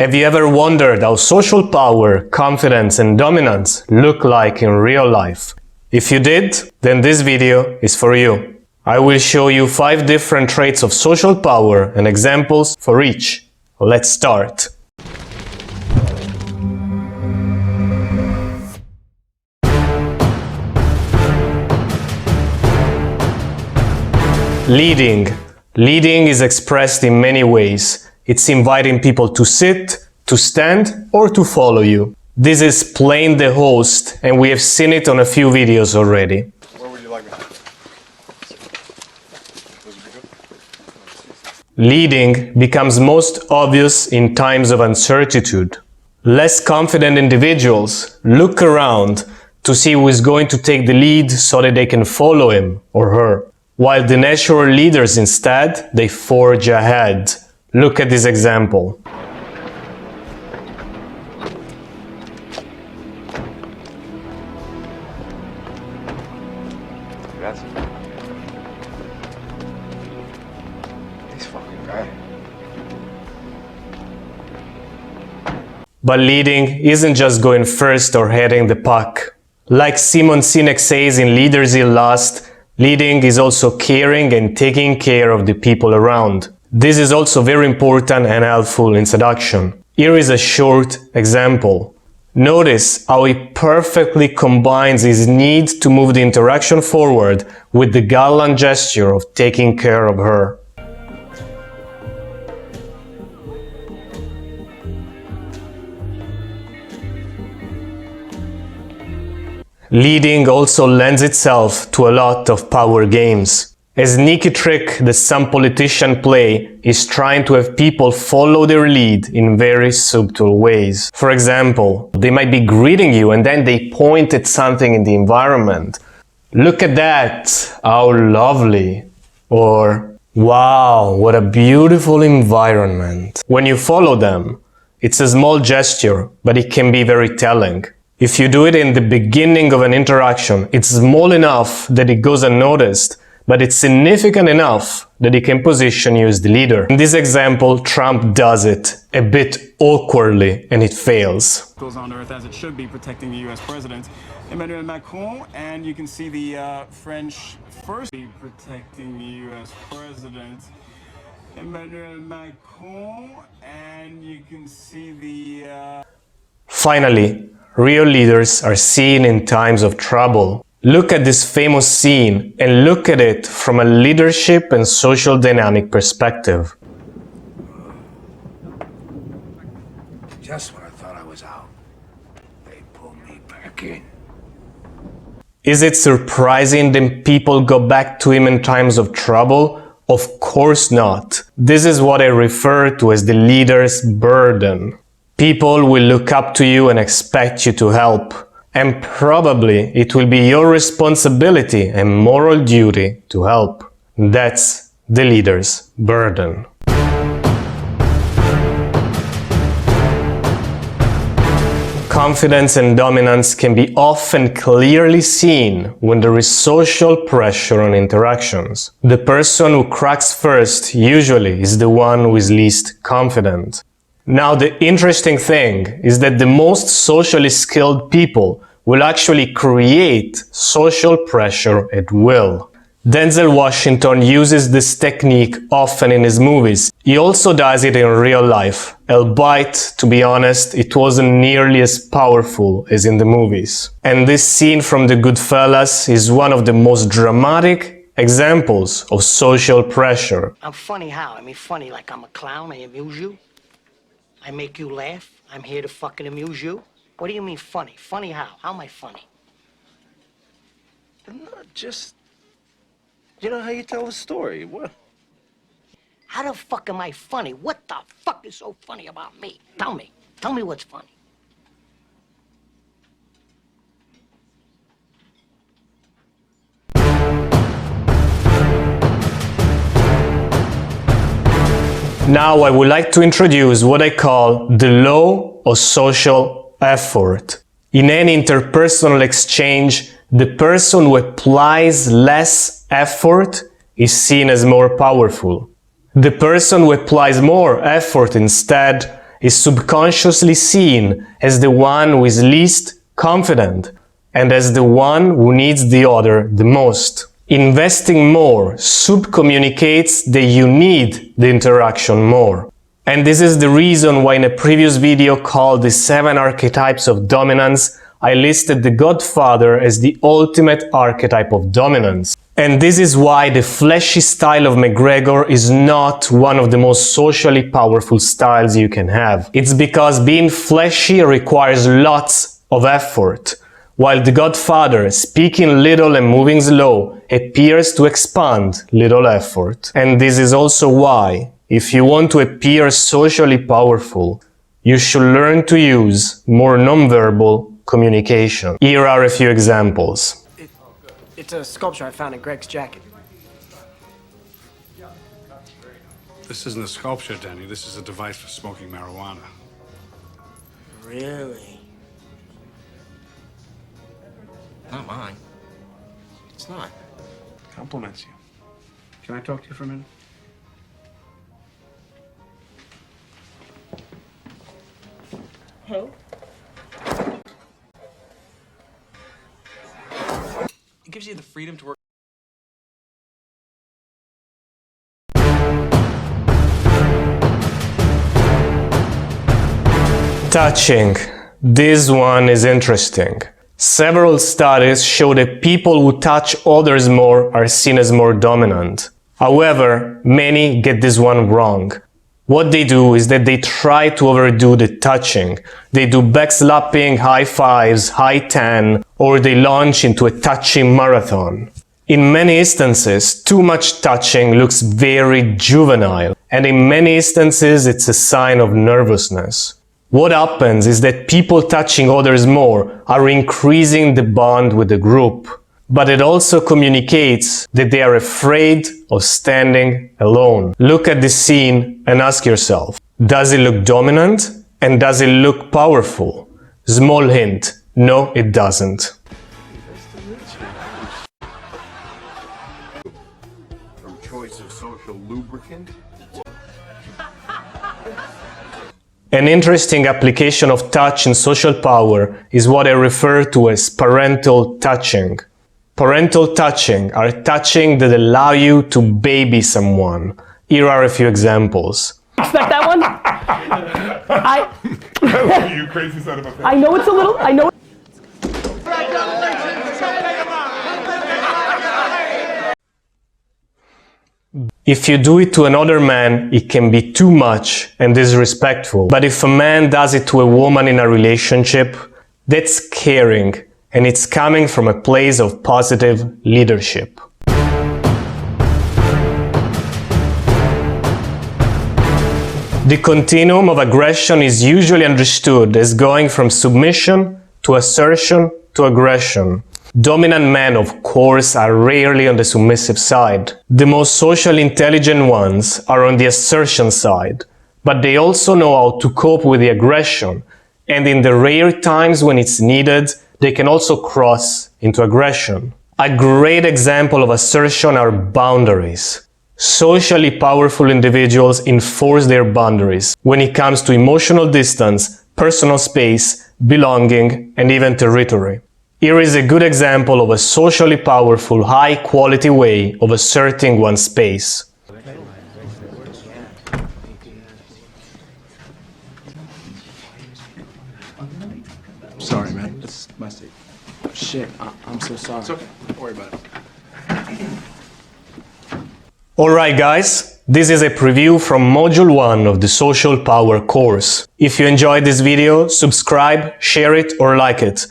Have you ever wondered how social power, confidence and dominance look like in real life? If you did, then this video is for you. I will show you 5 different traits of social power and examples for each. Let's start. Leading. Leading is expressed in many ways. It's inviting people to sit, to stand, or to follow you. This is playing the host, and we have seen it on a few videos already. Where would you like me? Leading becomes most obvious in times of uncertainty. Less confident individuals look around to see who is going to take the lead so that they can follow him or her. While the natural leaders instead, they forge ahead. Look at this example. This fucking guy. But leading isn't just going first or heading the puck. Like Simon Sinek says in Leaders Eat Last, leading is also caring and taking care of the people around. This is also very important and helpful in seduction. Here is a short example. Notice how he perfectly combines his need to move the interaction forward with the gallant gesture of taking care of her. Leading also lends itself to a lot of power games. A sneaky trick that some politicians play is trying to have people follow their lead in very subtle ways. For example, they might be greeting you and then they point at something in the environment. Look at that, how lovely. Or, wow, what a beautiful environment. When you follow them, it's a small gesture, but it can be very telling. If you do it in the beginning of an interaction, it's small enough that it goes unnoticed, but it's significant enough that it can position you as the leader. In this example, Trump does it a bit awkwardly, and it fails. Goes on Earth as it should be, protecting the U.S. president, Emmanuel Macron, and you can see the French first protecting the U.S. president, Emmanuel Macron, and you can see the... Finally, real leaders are seen in times of trouble. Look at this famous scene and look at it from a leadership and social dynamic perspective. Just when I thought I was out, they pulled me back in. Is it surprising that people go back to him in times of trouble? Of course not. This is what I refer to as the leader's burden. People will look up to you and expect you to help. And probably it will be your responsibility and moral duty to help. That's the leader's burden. Confidence and dominance can be often clearly seen when there is social pressure on interactions. The person who cracks first usually is the one who is least confident. Now, the interesting thing is that the most socially skilled people will actually create social pressure at will. Denzel Washington uses this technique often in his movies. He also does it in real life, albeit, to be honest, it wasn't nearly as powerful as in the movies. And this scene from The Goodfellas is one of the most dramatic examples of social pressure. I'm funny how? I mean funny like I'm a clown, I amuse you? I make you laugh? I'm here to fucking amuse you? What do you mean funny? Funny how? How am I funny? Not just... You know how you tell a story. What? How the fuck am I funny? What the fuck is so funny about me? Tell me. Tell me what's funny. Now I would like to introduce what I call the law of social effort. In any interpersonal exchange, the person who applies less effort is seen as more powerful. The person who applies more effort instead is subconsciously seen as the one who is least confident and as the one who needs the other the most. Investing more subcommunicates that you need the interaction more. And this is the reason why in a previous video called the 7 Archetypes of Dominance, I listed the Godfather as the ultimate archetype of dominance. And this is why the fleshy style of McGregor is not one of the most socially powerful styles you can have. It's because being fleshy requires lots of effort, while the Godfather, speaking little and moving slow, appears to expand little effort. And this is also why, if you want to appear socially powerful, you should learn to use more nonverbal communication. Here are a few examples. It's a sculpture I found in Greg's jacket. This isn't a sculpture, Denny. This is a device for smoking marijuana. Really? Not mine. It's not. Compliments you. Can I talk to you for a minute? Who? It gives you the freedom to work. Touching. This one is interesting. Several studies show that people who touch others more are seen as more dominant. However, many get this one wrong. What they do is that they try to overdo the touching. They do backslapping, high fives, high 10, or they launch into a touching marathon. In many instances, too much touching looks very juvenile, and in many instances it's a sign of nervousness. What happens is that people touching others more are increasing the bond with the group, but it also communicates that they are afraid of standing alone. Look at this scene and ask yourself, does it look dominant and does it look powerful? Small hint, no it doesn't. From choice of social lubricant. An interesting application of touch in social power is what I refer to as parental touching. Parental touching are touching that allow you to baby someone. Here are a few examples. Expect that one? You crazy son of a bitch. I know it's a little, I know. If you do it to another man, it can be too much and disrespectful. But if a man does it to a woman in a relationship, that's caring, and it's coming from a place of positive leadership. The continuum of aggression is usually understood as going from submission to assertion to aggression. Dominant men, of course, are rarely on the submissive side. The most socially intelligent ones are on the assertion side, but they also know how to cope with the aggression, and in the rare times when it's needed, they can also cross into aggression. A great example of assertion are boundaries. Socially powerful individuals enforce their boundaries when it comes to emotional distance, personal space, belonging, and even territory. Here is a good example of a socially powerful, high-quality way of asserting one's space. Sorry, man. It's my seat. Shit, I'm so sorry. It's okay. Don't worry about it. Alright guys, this is a preview from Module 1 of the Social Power course. If you enjoyed this video, subscribe, share it or like it.